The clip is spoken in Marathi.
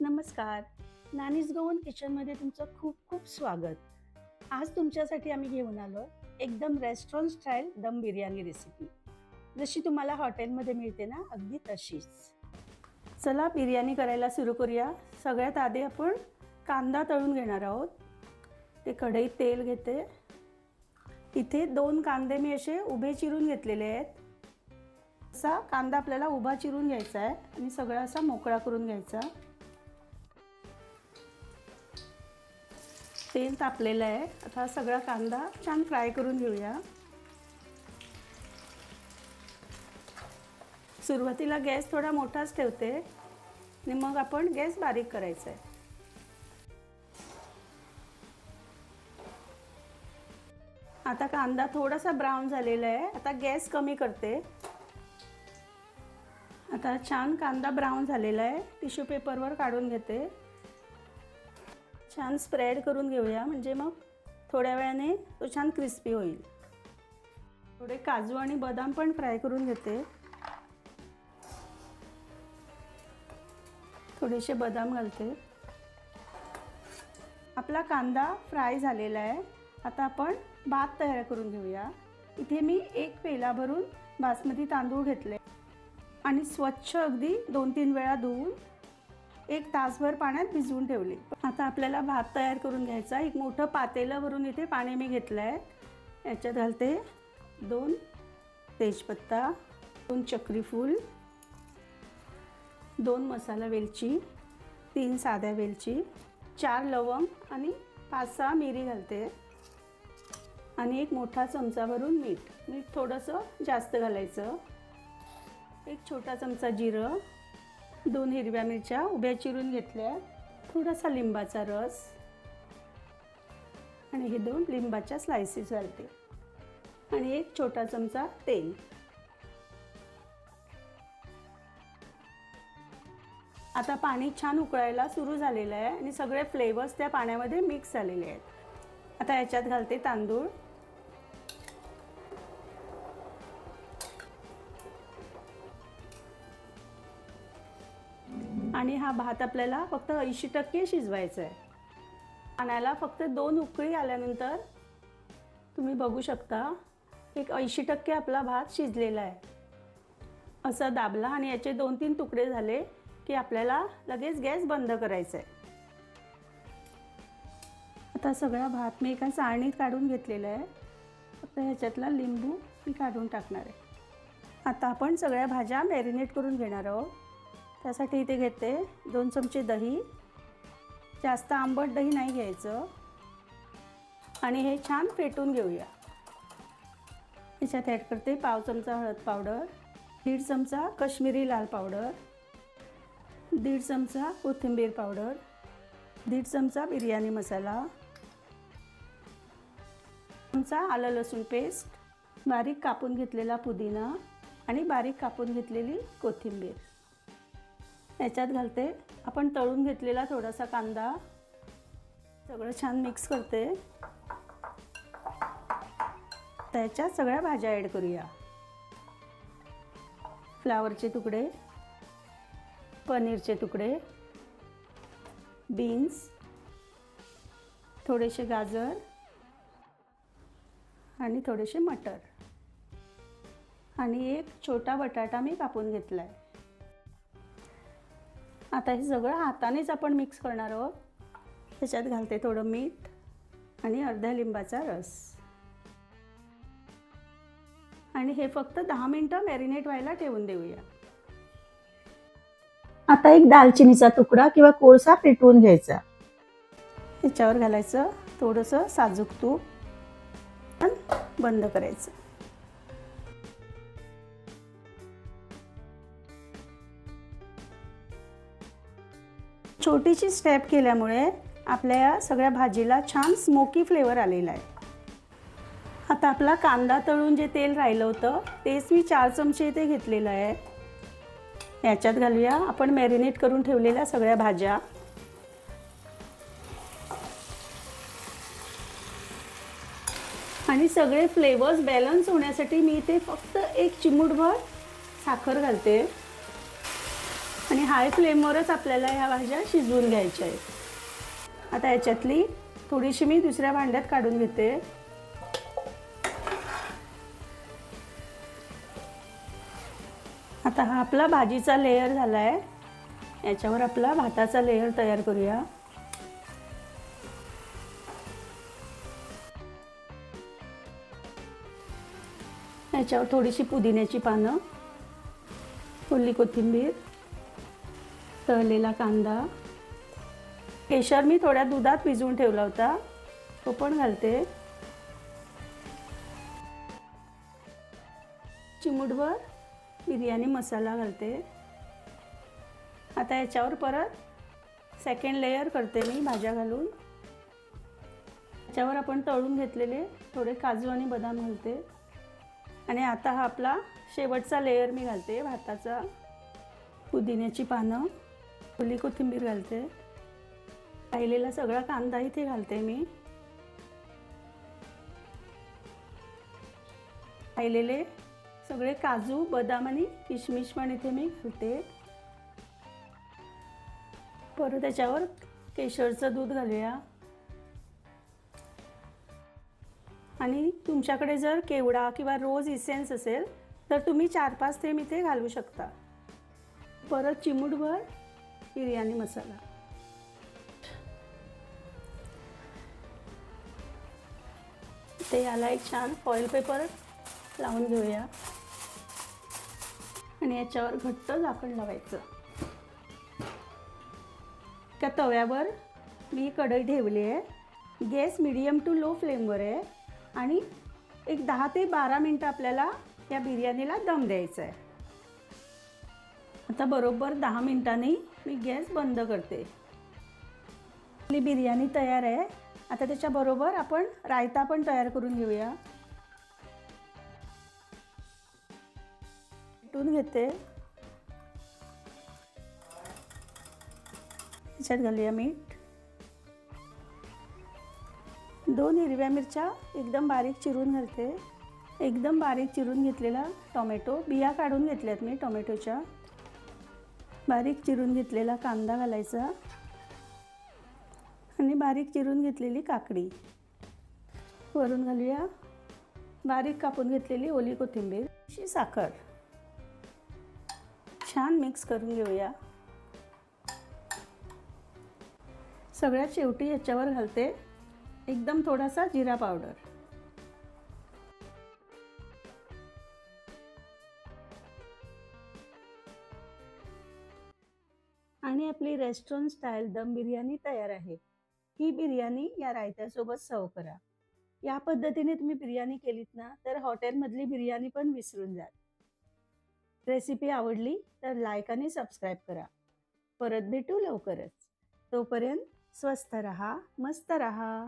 नमस्कार. नानीज गोवन किचनमध्ये तुमचं खूप खूप स्वागत. आज तुमच्यासाठी आम्ही घेऊन आलो एकदम रेस्टॉरंट स्टाईल दम बिर्याणी रेसिपी, जशी तुम्हाला हॉटेलमध्ये मिळते ना, अगदी तशीच. चला बिर्याणी करायला सुरू करूया. सगळ्यात आधी आपण कांदा तळून घेणार आहोत. ते कढईत तेल घेते. इथे 2 कांदे मी असे उभे चिरून घेतलेले आहेत. असा कांदा आपल्याला उभा चिरून घ्यायचा आहे आणि सगळा असा मोकळा करून घ्यायचा. तेल तापलेलं आहे. आता सगळा कांदा छान फ्राय करून घेऊया. सुरुवातीला गॅस थोडा मोठाच ठेवते आणि मग आपण गॅस बारीक करायचा आहे. आता कांदा थोडासा ब्राऊन झालेला आहे. आता गॅस कमी करते. आता छान कांदा ब्राऊन झालेला आहे. टिश्यू पेपरवर काढून घेते. छान स्प्रेड करून घेऊया, म्हणजे मग थोड्या वेळाने तो छान क्रिस्पी होईल. थोडे काजू आणि बदाम पण फ्राय करून घेते. थोडेसे बदाम घालते. आपला कांदा फ्राय झालेला आहे. आता आपण भात तयार करून घेऊया. इथे मी 1 पेला भरून बासमती तांदूळ घेतले आणि स्वच्छ अगदी 2-3 वेळा धुवून 1 तासभर पाण्यात भिजवून ठेवले. आता आपल्याला भात तयार करून घ्यायचा. एक मोठं पातेलं भरून इथे पाणी मी घेतलं आहे. याच्यात घालते 2 तेजपत्ता, 2 चक्री फूल, 2 मसाला वेलची, 3 साध्या वेलची, 4 लवंग आणि 5-6 मिरी घालते आणि 1 मोठा चमचा भरून मीठ थोडंसं जास्त घालायचं. 1 छोटा चमचा जिरं, 2 हिरव्या मिरच्या उभ्या चिरून घेतल्या, थोडासा लिंबाचा रस आणि हे 2 लिंबाच्या स्लाइसेस घालते आणि 1 छोटा चमचा तेल. आता पाणी छान उकळायला सुरू झालेलं आहे आणि सगळे फ्लेवर्स त्या पाण्यामध्ये मिक्स झालेले आहेत. आता याच्यात घालते तांदूळ. आणि हा भात आपल्याला फक्त 80% शिजवायचा आहे. पाण्याला फक्त 2 उकळी आल्यानंतर तुम्ही बघू शकता एक 80% आपला भात शिजलेला आहे. असा दाबला आणि याचे 2-3 तुकडे झाले की आपल्याला लगेच गॅस बंद करायचा आहे. आता सगळा भात मी एका चाळणीत काढून घेतलेला आहे. फक्त ह्याच्यातला लिंबू मी काढून टाकणार आहे. आता आपण सगळ्या भाज्या मॅरिनेट करून घेणार आहोत. त्यासाठी इथे घेते 2 चमचे दही. जास्त आंबट दही नाही घ्यायचं आणि हे छान फेटून घेऊया. याच्यात ॲड करते 1/2 चमचा हळद पावडर, 1.5 चमचा काश्मीरी लाल पावडर, 1.5 चमचा कोथिंबीर पावडर, 1.5 चमचा बिर्याणी मसाला, 1 चमचा आलं लसूण पेस्ट, बारीक कापून घेतलेला पुदिना आणि बारीक कापून घेतलेली कोथिंबीर. याच्यात घालते आपण तळून घेतलेला थोडासा कांदा. सगळं छान मिक्स करते. त्याच्यात सगळ्या भाज्या ॲड करूया. फ्लावरचे तुकडे, पनीरचे तुकडे, बीन्स, थोडेसे गाजर आणि थोडेसे मटर आणि 1 छोटा बटाटा मी कापून घेतला आहे. आता हे सगळं हातानेच आपण मिक्स करणार आहोत. त्याच्यात घालते थोडं मीठ आणि अर्ध्या लिंबाचा रस आणि हे फक्त 10 मिनिटं मॅरिनेट व्हायला ठेवून देऊया. आता एक दालचिनीचा तुकडा किंवा कोळसा पेटवून घ्यायचा. त्याच्यावर घालायचं थोडंसं साजूक तूप आणि बंद करायचं. छोटीशी स्टेप केल्यामुळे आपल्या सगळ्या भाजीला छान स्मोकी फ्लेवर आलेला आहे. आता आपला कांदा तळून जे तेल राहिलं होतं तेच मी 4 चमचे इथे घेतलेलं आहे. याच्यात घालूया आपण मॅरिनेट करून ठेवलेल्या सगळ्या भाज्या. आणि सगळे फ्लेवर्स बॅलन्स होण्यासाठी मी इथे फक्त 1 चिमूटभर साखर घालते. आणि हाय फ्लेमवरच आपल्याला ह्या भाज्या शिजवून घ्यायच्या आहेत. आता याच्यातली थोडीशी मी दुसऱ्या भांड्यात काढून घेते. आता हा आपला भाजीचा लेयर झाला आहे. याच्यावर आपला भाताचा लेयर तयार करूया. याच्यावर थोडीशी पुदिन्याची पानं, ओली कोथिंबीर, तळलेला कांदा, केशर मी थोड्या दुधात भिजवून ठेवला होता तो पण घालते. चिमूटभर बिर्याणी मसाला घालते. आता याच्यावर परत सेकंड लेयर करते मी भाज्या घालून. याच्यावर आपण तळून घेतलेले थोडे काजू आणि बदाम घालते. आणि आता हा आपला शेवटचा लेयर मी घालते भाताचा. पुदिन्याची पानं, ओली कोथिंबीर घालते. राहिलेला सगळा कांदा इथे घालते मी. राहिलेले सगळे काजू, बदाम आणि किशमिश पण इथे मी घालते. परत त्याच्यावर केशरचं दूध घालूया. आणि तुमच्याकडे जर केवडा किंवा रोज इसेन्स असेल तर तुम्ही 4-5 थेंब इथे घालू शकता. परत चिमूटभर बिर्याणी मसाला. ते याला एक छान फॉईल पेपर लावून घेऊया आणि याच्यावर घट्ट झाकण लावायचं. त्या तव्यावर मी कढई ठेवली आहे. गॅस मीडियम टू लो फ्लेमवर आहे आणि एक 10 ते 12 मिनटं आपल्याला या बिर्याणीला दम द्यायचा आहे. आता बरोबर 10 मिनिटांनी मी गॅस बंद करते. आपली बिर्याणी तयार आहे. आता त्याच्याबरोबर आपण रायता पण तयार करून घेऊया. वाटून घेते. त्याच्यात घालूया मीठ. 2 हिरव्या मिरच्या एकदम बारीक चिरून घालते. एकदम बारीक चिरून घेतलेला टोमॅटो, बिया काढून घेतल्यात मी टोमॅटोच्या. बारीक चिरून घेतलेला कांदा घालायचा आणि बारीक चिरून घेतलेली काकडी. वरून घालूया बारीक कापून घेतलेली ओली कोथिंबीर, अशी साखर. छान मिक्स करून घेऊया. सगळ्यात शेवटी याच्यावर घालते एकदम थोडासा जिरा पावडर. आणि आपली रेस्टॉरंट स्टाईल दम बिर्याणी तयार आहे. ही बिर्याणी या रायत्यासोबत सर्व करा. या पद्धतीने तुम्ही बिर्याणी केलीत ना तर हॉटेलमधली बिर्याणी पण विसरून जाल. रेसिपी आवडली तर लाईक आणि सबस्क्राईब करा. परत भेटू लवकरच. तोपर्यंत स्वस्थ रहा, मस्त रहा.